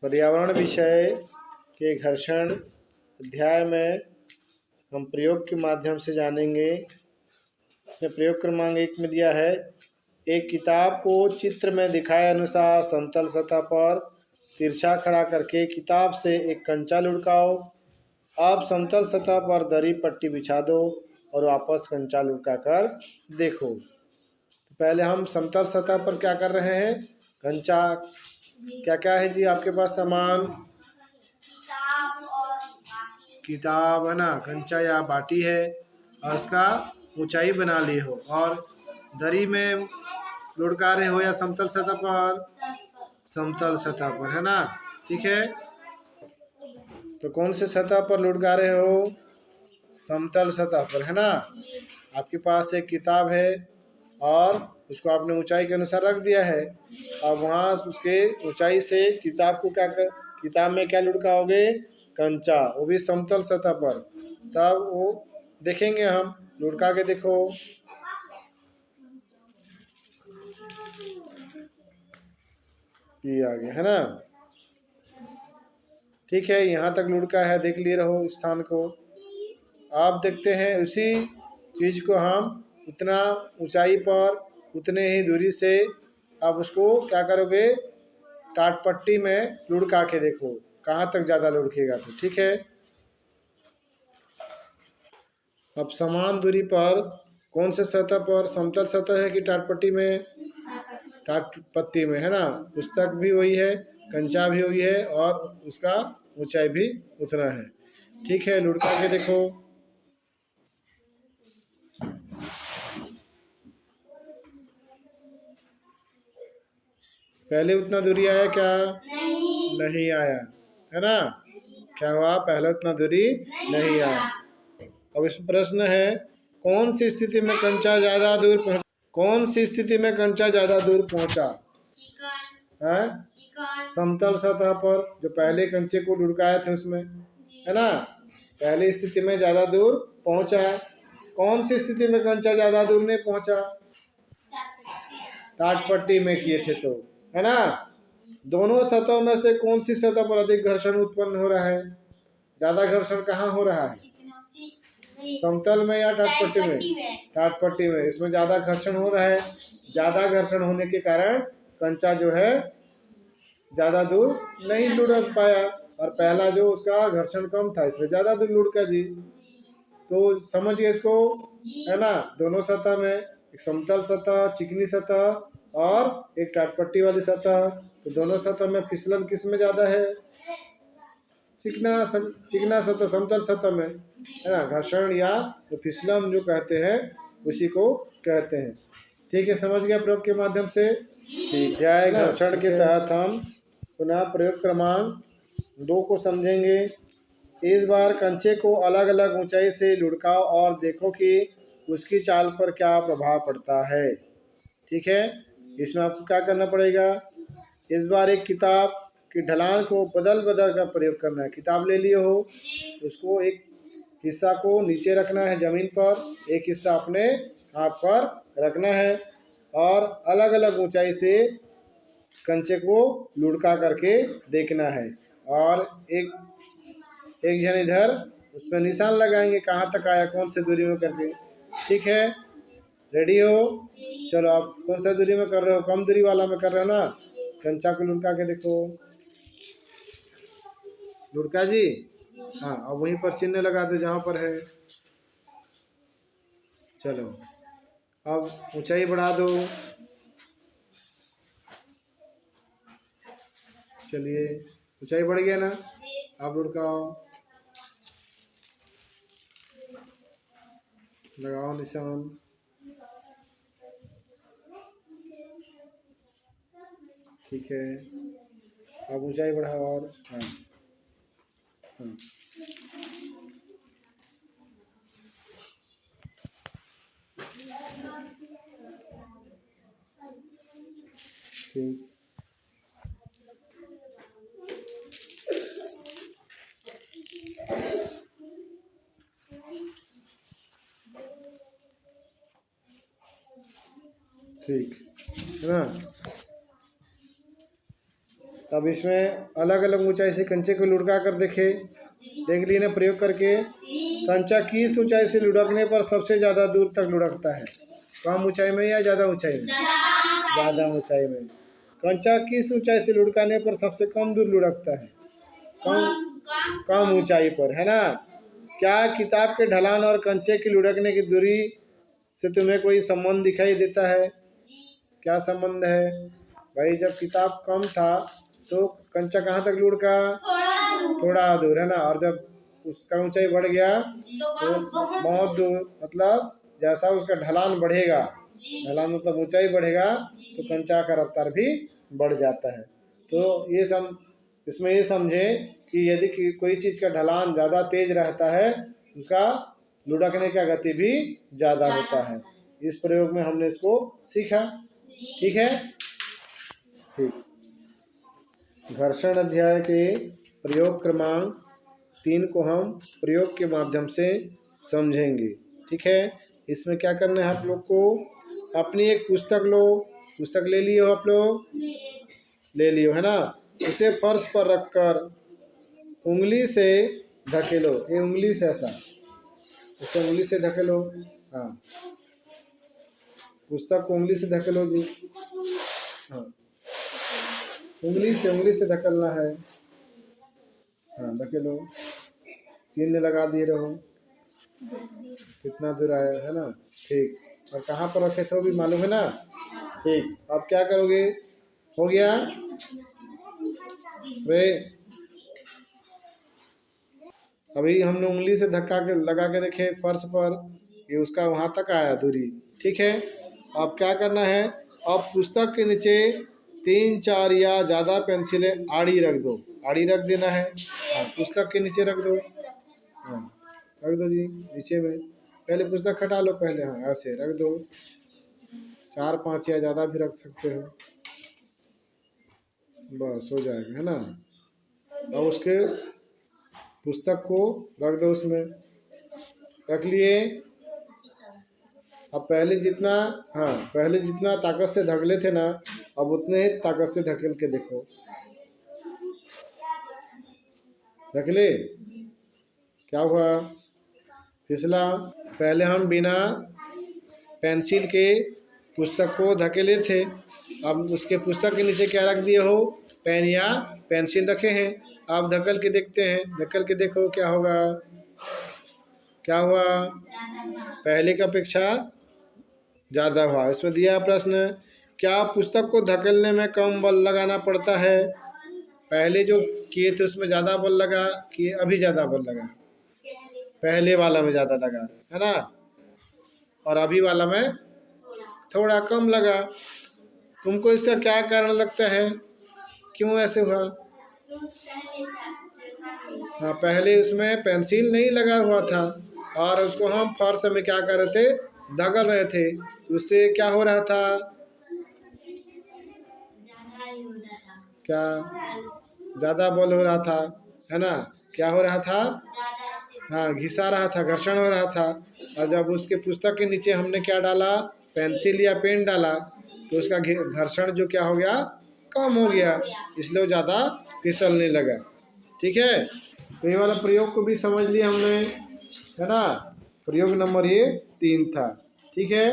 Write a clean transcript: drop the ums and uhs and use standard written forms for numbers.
पर्यावरण विषय के घर्षण अध्याय में हम प्रयोग के माध्यम से जानेंगे। इसमें प्रयोग क्रमांक 1 में दिया है, एक किताब को चित्र में दिखाए अनुसार समतल सतह पर तिरछा खड़ा करके किताब से एक कंचा लुढ़काओ। अब समतल सतह पर दरी पट्टी बिछा दो और वापस कंचा लुढ़का कर देखो। तो पहले हम समतल सतह पर क्या कर रहे हैं, कंचा क्या क्या है जी आपके पास सामान, किताब है ना, कंचा या बाटी है और उसका ऊंचाई बना लिए हो और दरी में लुढ़का रहे हो या समतल सतह पर, समतल सतह पर है ना। ठीक है, तो कौन से सतह पर लुढ़का रहे हो, समतल सतह पर है ना। आपके पास एक किताब है और उसको आपने ऊंचाई के अनुसार रख दिया है। अब वहाँ उसके ऊंचाई से किताब को किताब में क्या लुढ़काओगे, कंचा, वो भी समतल सतह पर। तब वो देखेंगे हम, लुढ़का के देखो। ये आगे है ना। ठीक है, यहाँ तक लुढ़का है, देख लिए रहो स्थान को। आप देखते हैं उसी चीज़ को हम उतना ऊंचाई पर उतने ही दूरी से आप उसको क्या करोगे, टाट पट्टी में लुढ़का के देखो कहाँ तक ज़्यादा लुढ़केगा। तो ठीक है, अब समान दूरी पर कौन से सतह पर, समतल सतह है कि टाट पट्टी में, टाट पट्टी में है ना। पुस्तक भी वही है, कंचा भी वही है और उसका ऊंचाई भी उतना है। ठीक है, लुढ़का के देखो। पहले उतना दूरी आया क्या, नहीं आया है ना। क्या हुआ, पहले उतना दूरी नहीं आया। अब इस प्रश्न है, कौन सी स्थिति में कंचा ज्यादा दूर पहुंच, कौन सी स्थिति में कंचा ज्यादा दूर पहुंचा है, समतल सतह पर जो पहले कंचे को लुढ़काए थे उसमें है ना, पहली स्थिति में ज्यादा दूर पहुंचा है। कौन सी स्थिति में कंचा ज्यादा दूर नहीं पहुंचा, टाट पट्टी में किए थे तो है ना। दोनों सतहों में से कौन सी सतह पर अधिक घर्षण उत्पन्न हो रहा है, ज्यादा घर्षण कहाँ हो रहा है, समतल में या टाट पट्टी में, टाट पट्टी में। इसमें ज्यादा घर्षण हो रहा है, ज्यादा घर्षण होने के कारण कंचा जो है ज्यादा दूर नहीं लुढ़क पाया और पहला जो उसका घर्षण कम था इसमें ज्यादा दूर लुढ़का जी। तो समझिए इसको है ना, दोनों सतह में, एक समतल सतह, चिकनी सतह और एक टाटपट्टी वाली सतह। तो दोनों सतह में फिसलन किस में ज्यादा है, चिकना सतह, समतल सतह में है ना। घर्षण या तो फिसलन जो कहते हैं उसी को कहते हैं। ठीक है, समझ गया प्रयोग के माध्यम से। ठीक, अध्याय घर्षण के तहत हम पुनः प्रयोग क्रमांक 2 को समझेंगे। इस बार कंचे को अलग अलग ऊंचाई से लुढ़काओ और देखो कि उसकी चाल पर क्या प्रभाव पड़ता है। ठीक है, इसमें आपको क्या करना पड़ेगा, इस बार एक किताब की ढलान को बदल बदल कर प्रयोग करना है। किताब ले लिए हो, उसको एक हिस्सा को नीचे रखना है ज़मीन पर, एक हिस्सा अपने हाथ पर रखना है और अलग अलग ऊंचाई से कंचे को लुढ़का करके देखना है और एक जन इधर उस पर निशान लगाएंगे कहाँ तक आया, कौन से दूरी में करके। ठीक है, रेडी हो, चलो आप कौन सा दूरी में कर रहे हो, कम दूरी वाला में कर रहे हो ना। कंचा को लुढ़का के देखो, लुढ़का जी, हाँ। अब वहीं पर चिन्ह लगा दो जहाँ पर है। चलो अब ऊंचाई बढ़ा दो, चलिए ऊंचाई बढ़ गया ना। आप लुढ़काओ, लगाओ निशान। ठीक है, अब ऊंचाई बढ़ाओ और हाँ हाँ ठीक, ठीक है ना। अब इसमें अलग अलग ऊंचाई से कंचे को लुढ़का कर देख लिए ना प्रयोग करके। कंचा किस ऊंचाई से लुढ़कने पर सबसे ज़्यादा दूर तक लुढ़कता है? कम ऊंचाई में या ज़्यादा ऊंचाई में? ज़्यादा ऊंचाई में। कंचा किस ऊंचाई से लुढ़काने पर सबसे कम दूर लुढ़कता है? कम ऊंचाई पर, है ना। क्या किताब के ढलान और कंचे की लुढ़कने की दूरी से तुम्हें कोई संबंध दिखाई देता है? क्या संबंध है भाई? जब किताब कम था तो कंचा कहाँ तक लुढ़का? थोड़ा दूर, है ना। और जब उसका ऊंचाई बढ़ गया तो बहुत दूर, मतलब जैसा उसका ढलान बढ़ेगा, ढलान मतलब ऊंचाई बढ़ेगा, तो कंचा का रफ्तार भी बढ़ जाता है। तो इसमें ये समझे कि यदि कोई चीज़ का ढलान ज़्यादा तेज रहता है, उसका लुढ़कने का गति भी ज़्यादा होता है। इस प्रयोग में हमने इसको सीखा। ठीक है, ठीक। घर्षण अध्याय के प्रयोग क्रमांक 3 को हम प्रयोग के माध्यम से समझेंगे। ठीक है, इसमें क्या करना है आप लोग को? अपनी एक पुस्तक लो, पुस्तक ले लियो आप लोग, ले लियो, है ना। इसे फर्श पर रखकर उंगली से धकेलो। ये उंगली से ऐसा, इसे उंगली से धकेलो। हाँ, पुस्तक को उंगली से धकेलो जी। हाँ, उंगली से धकेलना है। हाँ, धकेलो, चिन्ह लगा दिए रहो कितना दूर आया, है ना। ठीक, और कहाँ पर रखे थे वो भी मालूम है ना। ठीक, अब क्या करोगे? हो गया वे। अभी हमने उंगली से धक्का के लगा के देखे फर्श पर, ये उसका वहाँ तक आया दूरी। ठीक है, अब क्या करना है? अब पुस्तक के नीचे 3-4 या ज़्यादा पेंसिलें आड़ी रख दो। आड़ी रख देना है। हाँ, पुस्तक के नीचे रख दो। हाँ, रख दो जी नीचे में। पहले पुस्तक हटा लो पहले। हाँ, ऐसे रख दो। 4-5 या ज़्यादा भी रख सकते हो, बस हो जाएगा, है ना। अब उसके पुस्तक को रख दो, उसमें रख लिए। अब पहले जितना ताकत से धकेले थे ना, अब उतने ही ताकत से धकेल के देखो। धकेले, क्या हुआ? फिसला। पहले हम बिना पेंसिल के पुस्तक को धकेले थे, अब उसके पुस्तक के नीचे क्या रख दिए हो? पेन या पेंसिल रखे हैं। आप धकेल के देखते हैं, धकेल के देखो क्या होगा। क्या हुआ? पहले की अपेक्षा ज़्यादा हुआ। इसमें दिया प्रश्न, क्या पुस्तक को धकेलने में कम बल लगाना पड़ता है? पहले जो किए थे उसमें ज़्यादा बल लगा कि अभी ज़्यादा बल लगा? पहले वाला में ज़्यादा लगा, है ना, और अभी वाला में थोड़ा कम लगा। तुमको इसका क्या कारण लगता है? क्यों ऐसे हुआ? हाँ, पहले उसमें पेंसिल नहीं लगा हुआ था और उसको हम फर्श में क्या कर रहे थे? धगल रहे थे। उससे क्या हो रहा था? क्या ज़्यादा बल हो रहा था, है ना। क्या हो रहा था? हाँ, घिसा रहा था, घर्षण हो रहा था। और जब उसके पुस्तक के नीचे हमने क्या डाला? पेंसिल या पेन डाला, तो उसका घर्षण जो क्या हो गया? कम हो गया, इसलिए वो ज़्यादा फिसलने लगा। ठीक है, तो ये वाला प्रयोग को भी समझ लिया हमने, है ना। प्रयोग नंबर ये 3 था। ठीक है।